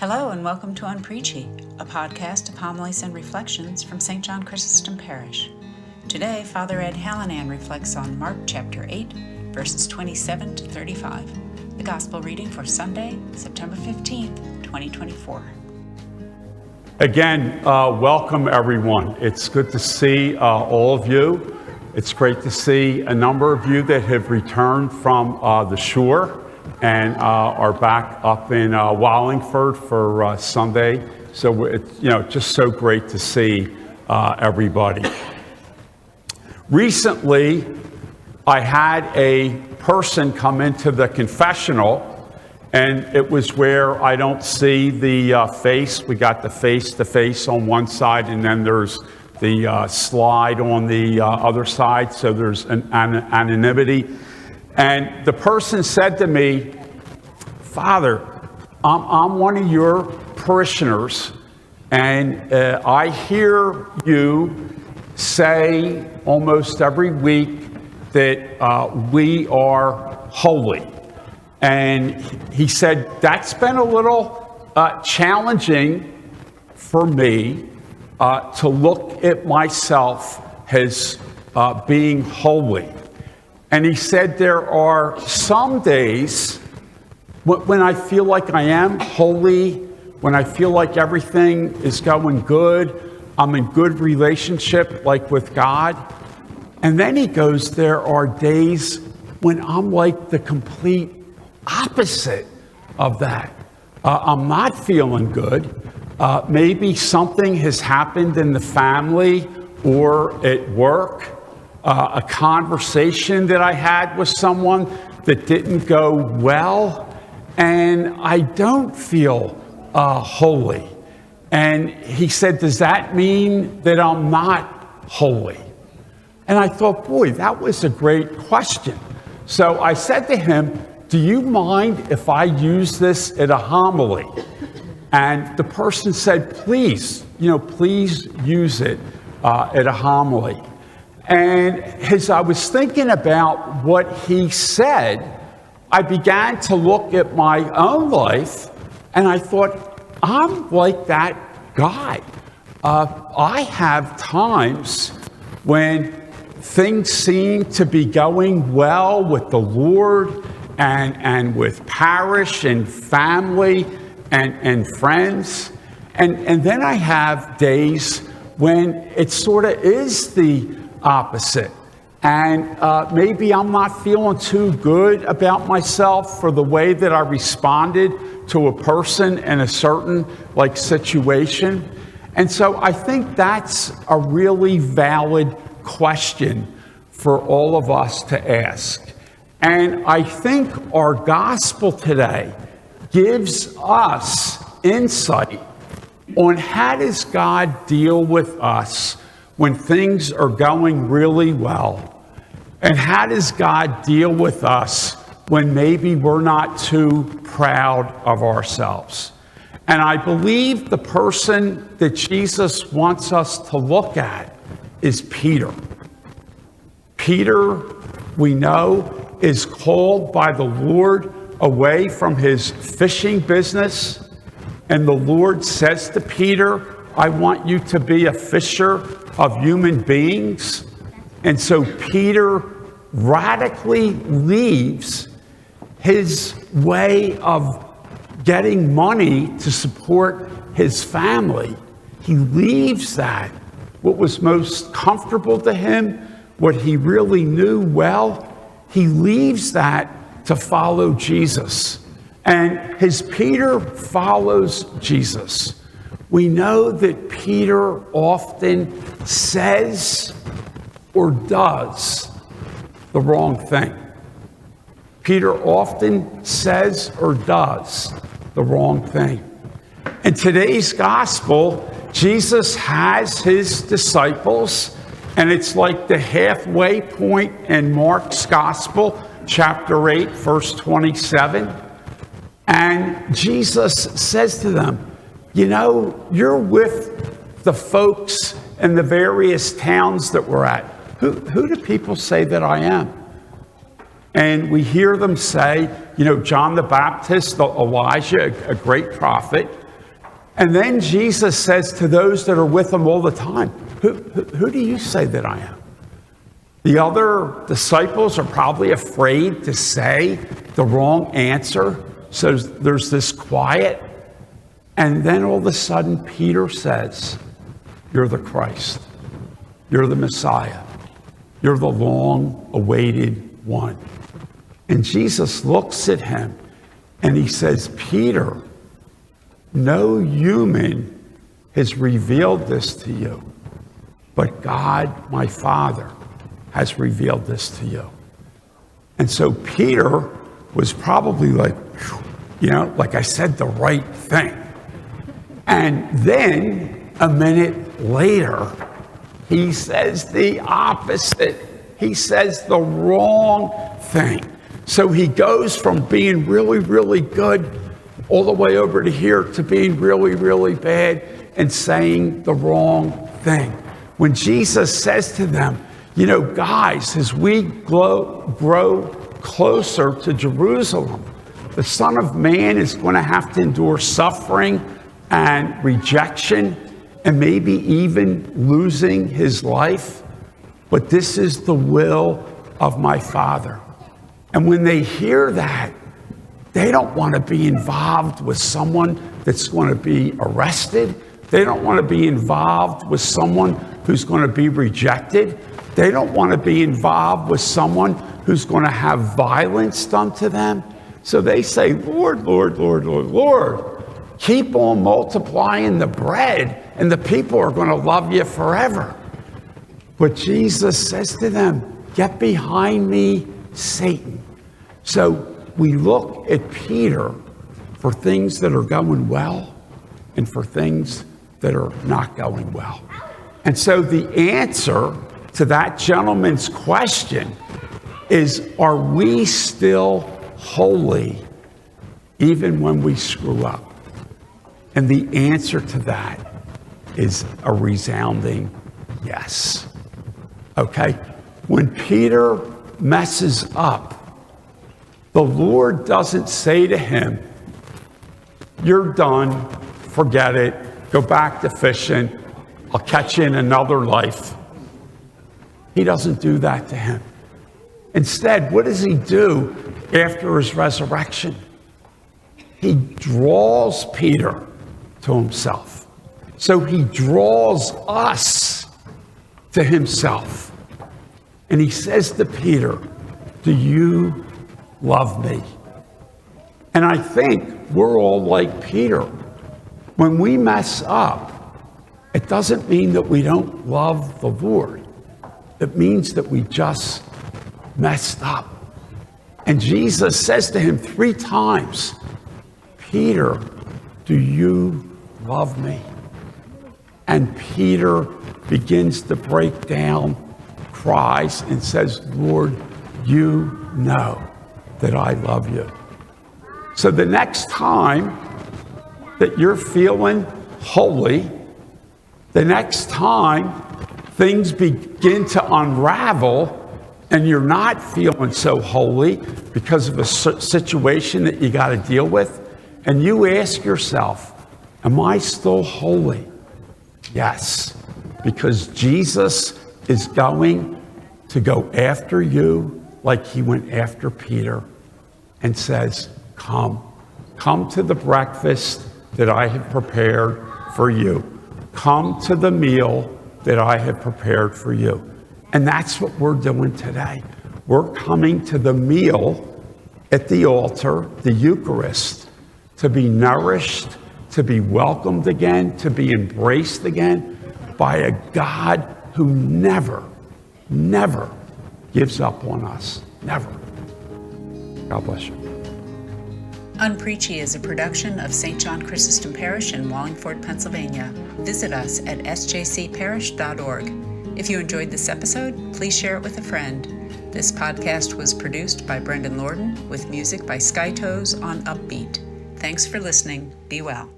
Hello and welcome to On Preachy, a podcast of homilies and reflections from St. John Chrysostom Parish. Today, Father Ed Hallinan reflects on Mark chapter 8, verses 27 to 35, the Gospel reading for Sunday, September 15th, 2024. Again, welcome everyone. It's good to see all of you. It's great to see a number of you that have returned from the shore and are back up in Wallingford for Sunday. So it's just so great to see everybody. Recently, I had a person come into the confessional, and it was where I don't see the face. We got the face-to-face on one side, and then there's the slide on the other side, so there's an anonymity. And the person said to me, "Father, I'm one of your parishioners, and I hear you say almost every week that we are holy." And he said, that's been a little challenging for me to look at myself as being holy. And he said, there are some days when I feel like I am holy, when I feel like everything is going good, I'm in good relationship, like with God. And then he goes, there are days when I'm like the complete opposite of that. I'm not feeling good. Maybe something has happened in the family or at work. A conversation that I had with someone that didn't go well, and I don't feel holy. And he said, does that mean that I'm not holy? And I thought, boy, that was a great question. So I said to him, do you mind if I use this at a homily? And the person said, please use it at a homily. And as I was thinking about what he said, I began to look at my own life, and I thought, I'm like that guy. I have times when things seem to be going well with the Lord and with parish and family and friends. And then I have days when it sort of is the opposite. And maybe I'm not feeling too good about myself for the way that I responded to a person in a certain situation. And so I think that's a really valid question for all of us to ask. And I think our gospel today gives us insight on how does God deal with us when things are going really well, and how does God deal with us when maybe we're not too proud of ourselves. And I believe the person that Jesus wants us to look at is Peter. Peter, we know, is called by the Lord away from his fishing business. And the Lord says to Peter, I want you to be a fisher of human beings. And so Peter radically leaves his way of getting money to support his family. He leaves that, what was most comfortable to him, what he really knew well. He leaves that to follow Jesus. And as Peter follows Jesus, we know that Peter often says or does the wrong thing. Peter often says or does the wrong thing. In today's gospel, Jesus has his disciples, and it's like the halfway point in Mark's gospel, chapter 8, verse 27. And Jesus says to them, you're with the folks in the various towns that we're at. Who do people say that I am? And we hear them say, John the Baptist, Elijah, a great prophet. And then Jesus says to those that are with him all the time, who do you say that I am? The other disciples are probably afraid to say the wrong answer. So there's this quiet. And then all of a sudden, Peter says, you're the Christ. You're the Messiah. You're the long-awaited one. And Jesus looks at him and he says, Peter, no human has revealed this to you, but God, my Father, has revealed this to you. And so Peter was probably like, like I said the right thing. And then a minute later, he says the opposite. He says the wrong thing. So he goes from being really, really good all the way over to here to being really, really bad and saying the wrong thing. When Jesus says to them, guys, as we grow closer to Jerusalem, the Son of Man is going to have to endure suffering and rejection and maybe even losing his life. But this is the will of my Father. And when they hear that, they don't want to be involved with someone that's going to be arrested. They don't want to be involved with someone who's going to be rejected. They don't want to be involved with someone who's going to have violence done to them. So they say, Lord, Lord, Lord, Lord, Lord, keep on multiplying the bread and the people are going to love you forever. But Jesus says to them, get behind me, Satan. So we look at Peter for things that are going well and for things that are not going well. And so the answer to that gentleman's question is, are we still holy even when we screw up? And the answer to that is a resounding yes. Okay? When Peter messes up, the Lord doesn't say to him, you're done, forget it, go back to fishing, I'll catch you in another life. He doesn't do that to him. Instead, what does he do after his resurrection? He draws Peter to himself. So he draws us to himself. And he says to Peter, do you love me? And I think we're all like Peter. When we mess up, it doesn't mean that we don't love the Lord. It means that we just messed up. And Jesus says to him 3 times, Peter, do you love me? And Peter begins to break down, cries, and says, Lord, you know that I love you. So the next time that you're feeling holy, the next time things begin to unravel and you're not feeling so holy because of a situation that you got to deal with, and you ask yourself, am I still holy? Yes, because Jesus is going to go after you like he went after Peter and says, come to the breakfast that I have prepared for you. Come to the meal that I have prepared for you. And that's what we're doing today. We're coming to the meal at the altar, the Eucharist, to be nourished, to be welcomed again, to be embraced again by a God who never, never gives up on us. Never. God bless you. Unpreachy is a production of St. John Chrysostom Parish in Wallingford, Pennsylvania. Visit us at sjcparish.org. If you enjoyed this episode, please share it with a friend. This podcast was produced by Brendan Lorden with music by Skytoes on Upbeat. Thanks for listening. Be well.